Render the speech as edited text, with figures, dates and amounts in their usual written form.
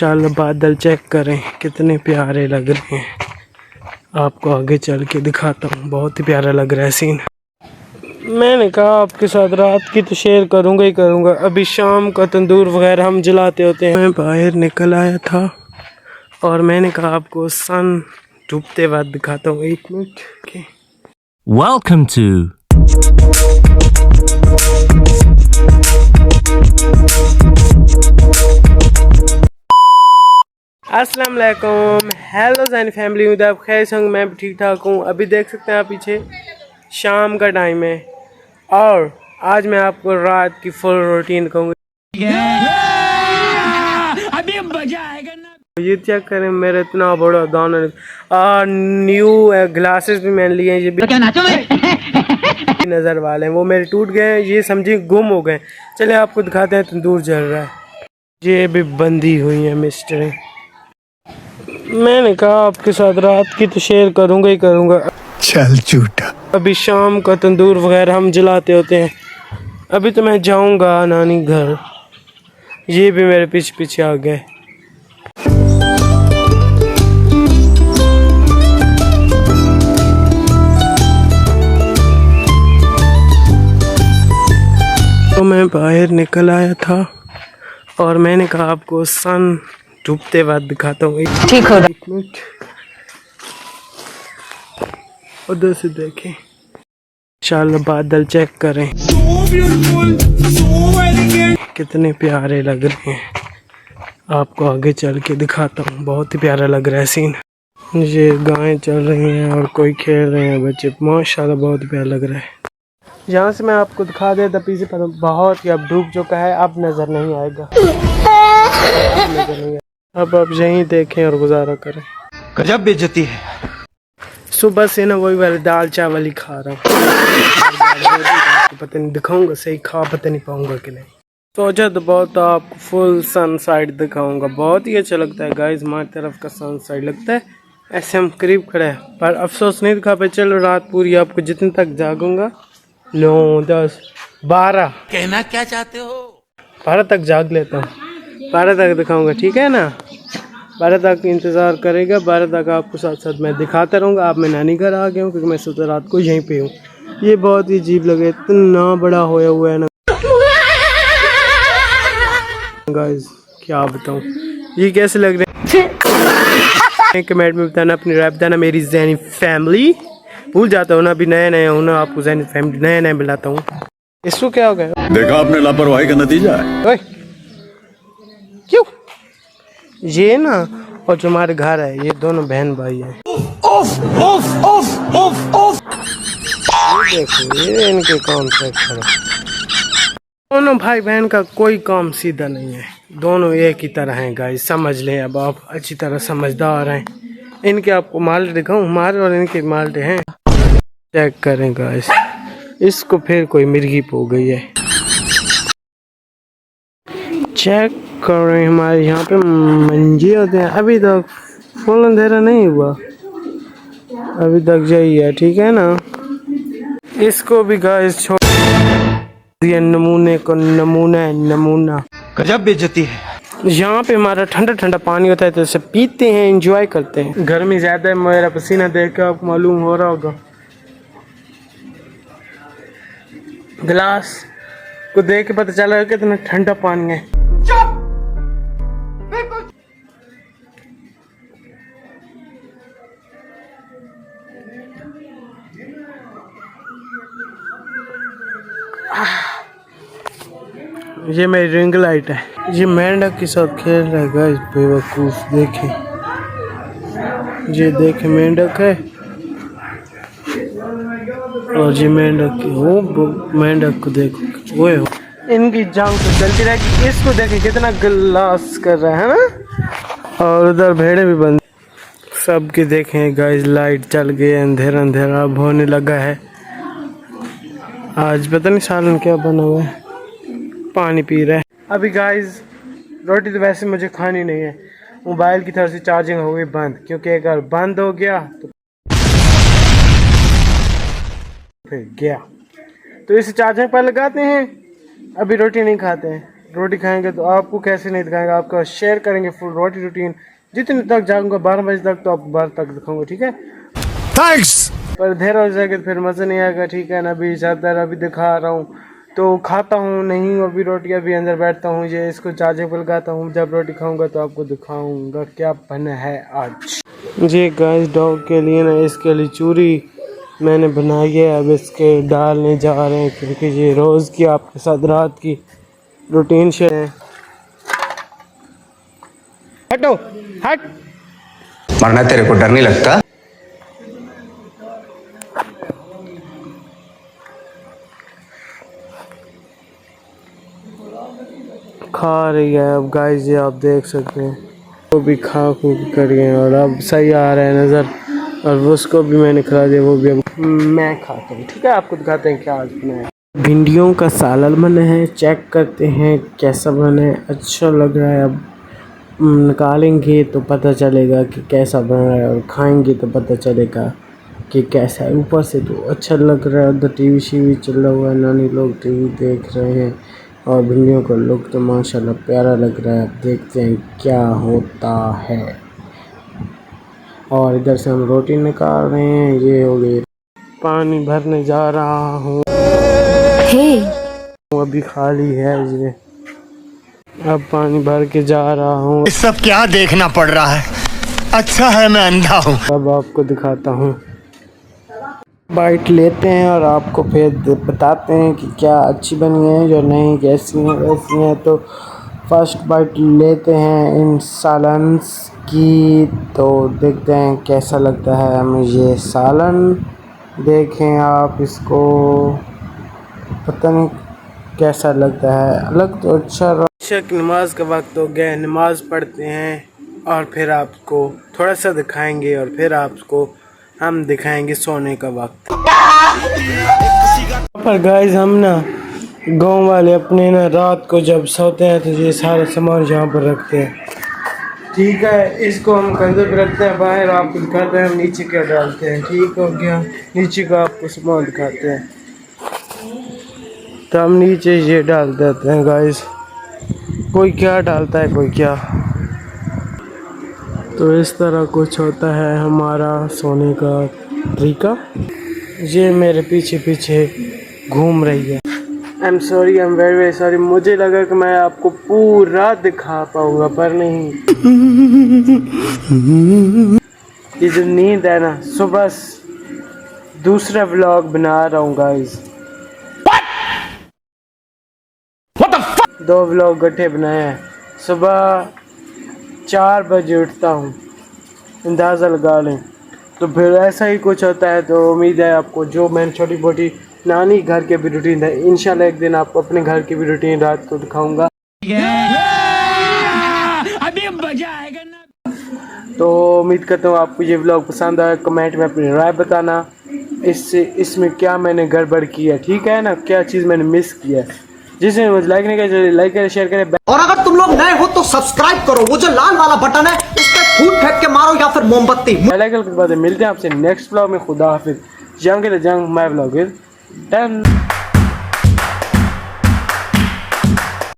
माशाल्लाह बादल चेक करें कितने प्यारे लग रहे हैं। आपको आगे चल के दिखाता हूँ, बहुत ही प्यारा लग रहा है सीन। मैंने कहा आपके साथ रात की तो शेयर करूँगा ही करूँगा। अभी शाम का तंदूर वगैरह हम जलाते होते हैं। मैं बाहर निकल आया था और मैंने कहा आपको सन डूबते वक्त दिखाता हूँ। 1 मिनट। Welcome to अस्सलाम वालेकुम। हेलो ज़ैनी फैमिली, उम्मीद आप खैर संग मैं भी ठीक ठाक हूँ। अभी देख सकते हैं आप पीछे शाम का टाइम है और आज मैं आपको रात की फुल रूटीन कहूँगा। अभी मजा आएगा ना। ये चेक करें मेरा इतना बड़ा दाना और न्यू ग्लासेस भी मैंने लिए हैं। ये भी क्या नाचो में नज़र वाले हैं, वो मेरे टूट गए हैं, ये समझिए गुम हो गए। चले आपको दिखाते हैं तंदूर जल रहा है। ये भी बंदी हुई है मिस्टर। मैंने कहा आपके साथ रात की तो शेयर करूँगा ही करूँगा। चल झूठा। अभी शाम का तंदूर वगैरह हम जलाते होते हैं। अभी तो मैं जाऊँगा नानी घर। ये भी मेरे पीछे पीछे आ गए। तो मैं बाहर निकल आया था और मैंने कहा आपको सन डूबते वक्त दिखाता हूँ। ठीक हो रहा। 1 मिनट। उधर से देखें इंशाल्लाह बादल चेक करें कितने प्यारे लग रहे हैं। आपको आगे चल के दिखाता हूँ, बहुत ही प्यारा लग रहा है सीन। ये गायें चल रही हैं और कोई खेल रहे हैं बच्चे, माशाल्लाह बहुत प्यारा लग रहा है। यहाँ से मैं आपको दिखा देता पीछे पर बहुत ही अब डूब चुका है, अब नज़र नहीं आएगा। अब आप यहीं देखें और गुजारा करें। गजब बेइज्जती है। सुबह से ना वही वाले दाल चावल ही खा रहा हूँ। पता नहीं दिखाऊंगा सही, खा पता नहीं पाऊंगा कि नहीं। सोचा तो बहुत आपको फुल सनसाइड दिखाऊंगा, बहुत ही अच्छा लगता है गाइस। हमारी तरफ का सनसाइड लगता है ऐसे हम करीब खड़े हैं, पर अफसोस नहीं दिखा पाए। चलो रात पूरी आपको जितने तक जागूंगा 9 10 12 कहना क्या चाहते हो? 12 तक जाग लेता हूँ, 12 तक दिखाऊंगा, ठीक है ना। 12 तक इंतज़ार करेगा, 12 तक आपको साथ साथ मैं दिखाता रहूँगा। आप मैं नानी घर आ गया हूँ क्योंकि मैं सोचा रात को यहीं पे हूँ। ये बहुत ही अजीब लगे, इतना बड़ा होया हुआ है ना गाइस, क्या बताऊँ ये कैसे लग रहे हैं। कमेंट में बताना, अपनी राय बताना। मेरी ज़ैनी फैमिली भूल जाता हूँ ना, अभी नया नया हूँ ना, आपको ज़ैनी फैमिली नया नया मिलाता हूँ। इसको क्या हो गया? देखा आपने लापरवाही का नतीजा है। ओए क्यों? ये ना और जो हमारे घर है ये दोनों बहन भाई हैं। ये देखो ये इनके काम चेक करो। दोनों भाई बहन का कोई काम सीधा नहीं है, दोनों एक ही तरह हैं गाइस, समझ लें। अब आप अच्छी तरह समझदार हैं। इनके आपको माल्टे दिखाऊं, हमारे और इनके माल्टे हैं। चेक करें गाइस, इसको फिर कोई मिर्गी पो गई है। चेक कर रहे हैं, हमारे यहाँ पे मंजे होते हैं। अभी तक फुल अंधेरा नहीं हुआ, अभी तक यही है, ठीक है ना। इसको भी गाइस छोड़ दिया, नमूने को नमूना। गजब बेइज्जती है। यहाँ पे हमारा ठंडा ठंडा पानी होता है तो इसे पीते हैं, एंजॉय करते हैं। गर्मी ज्यादा है, मेरा पसीना देख के आपको मालूम हो रहा होगा। गिलास को देख के पता चला कि इतना ठंडा पानी है। ये मेरी रिंग लाइट है। ये मेंढक के साथ खेल रहा है गाइस, बेवकूफ। देखें ये देखें मेंढक है और ये मेंढक की वो मेंढक को देखो, वो इनकी जान तो चलती रहेगी। इसको देखें कितना गिलास कर रहा है ना, और उधर भेड़े भी बंद सबके देखें गाइस। लाइट चल गई, अंधेरा अंधेरा अब होने लगा है। आज पता नहीं सालन क्या बना हुआ है, पानी पी रहा है। अभी गाइस रोटी तो वैसे मुझे खानी नहीं है, मोबाइल की तरफ से चार्जिंग हो गई बंद, क्योंकि अगर बंद हो गया तो फिर गया। तो इसे चार्जिंग पर लगाते हैं, अभी रोटी नहीं खाते हैं। रोटी खाएंगे तो आपको कैसे नहीं दिखाएंगे, आपका शेयर करेंगे फुल रोटी रूटीन। जितने तक जाऊंगा 12 बजे तक तो आपको 12 तक दिखाऊंगा, ठीक है। थैंक्स। पर देर हो जाएगा तो फिर मज़ा नहीं आएगा, ठीक है ना। अभी ज़्यादा अभी दिखा रहा हूँ तो खाता हूँ नहीं, अभी रोटी अभी अंदर बैठता हूँ, ये इसको चार्जिंग पर लगाता हूँ। जब रोटी खाऊंगा तो आपको दिखाऊंगा क्या बना है आज। जी गाइस, डॉग के लिए ना इसके लिए चूरी मैंने बनाई है, अब इसके डालने जा रहे हैं क्योंकि ये रोज़ की आपके साथ रात की रूटीन शेयर है। हटो हट। मरना तेरे को डर नहीं लगता? खा रही है अब गाइस, ये आप देख सकते हैं, वो भी खा खूब कर गए और अब सही आ रहा है नज़र। और उसको भी मैंने खिला दिया, वो भी अब मैं खाता हूँ, ठीक है। आपको दिखाते हैं क्या आज बना है। भिंडियों का सालन बना है, चेक करते हैं कैसा बना है। अच्छा लग रहा है, अब निकालेंगे तो पता चलेगा कि कैसा बन रहा है और खाएंगे तो पता चलेगा कि कैसा है। ऊपर से तो अच्छा लग रहा है, उधर टीवी शीवी चल रहा हुआ है, नानी लोग टीवी देख रहे हैं और भिंडियों का लुक तो माशाल्लाह प्यारा लग रहा है। अब देखते हैं क्या होता है। और इधर से हम रोटी निकाल रहे हैं, ये हो गई। पानी भरने जा रहा हूँ, अभी खाली है ये, अब पानी भर के जा रहा हूँ। सब क्या देखना पड़ रहा है, अच्छा है मैं अंधा हूँ। अब आपको दिखाता हूँ, बाइट लेते हैं और आपको फिर बताते हैं कि क्या अच्छी बनी है जो नहीं, कैसी है वैसी है। तो फर्स्ट बाइट लेते हैं इन सालन्स की, तो देखते हैं कैसा लगता है हमें ये सालन। देखें आप इसको, पता नहीं कैसा लगता है, अलग तो अच्छा। शक नमाज का वक्त हो गया, नमाज पढ़ते हैं और फिर आपको थोड़ा सा दिखाएंगे और फिर आपको हम दिखाएंगे सोने का वक्त। पर गाइस हम ना गांव वाले अपने ना रात को जब सोते हैं तो ये सारा सामान यहाँ पर रखते हैं, ठीक है। इसको हम कंधे पर रखते हैं, बाहर आपको दिखाते हैं हम नीचे क्या डालते हैं, ठीक हो गया। नीचे का आपको सामान दिखाते हैं, तो हम नीचे ये डाल देते हैं गाइस। कोई क्या डालता है कोई क्या, तो इस तरह कुछ होता है हमारा सोने का तरीका। ये मेरे पीछे पीछे घूम रही है। I am sorry, I am very very sorry. मुझे लगा कि मैं आपको पूरा दिखा पाऊंगा पर नहीं। ये जो नींद है ना, सुबह दूसरा व्लॉग बना रहा हूँ गाइस। दो व्लॉग गड्ढे बनाए हैं। सुबह 4 बजे उठता हूँ, अंदाज़ा लगा लें। तो फिर ऐसा ही कुछ होता है। तो उम्मीद है आपको जो मैंने छोटी मोटी नानी घर के भी रूटीन है, इंशाल्लाह एक दिन आपको अपने घर की भी रूटीन रात को दिखाऊंगा। अभी मजा आएगा ना। तो उम्मीद करता हूँ आपको ये व्लॉग पसंद आया। कमेंट में अपनी राय बताना, इसमें क्या मैंने गड़बड़ की है, ठीक है ना, क्या चीज़ मैंने मिस किया है। जिसने मुझे लाइक नहीं किया लाइक करें, शेयर करें। और अगर तुम लोग नए हो तो सब्सक्राइब करो, वो जो लाल वाला बटन है उस पर फूट फेंक के मारो या फिर मोमबत्ती। बेल आइकन के बाद मिलते हैं आपसे नेक्स्ट व्लॉग में। खुदा हाफिज। जंग जंग माय व्लॉग इज डन।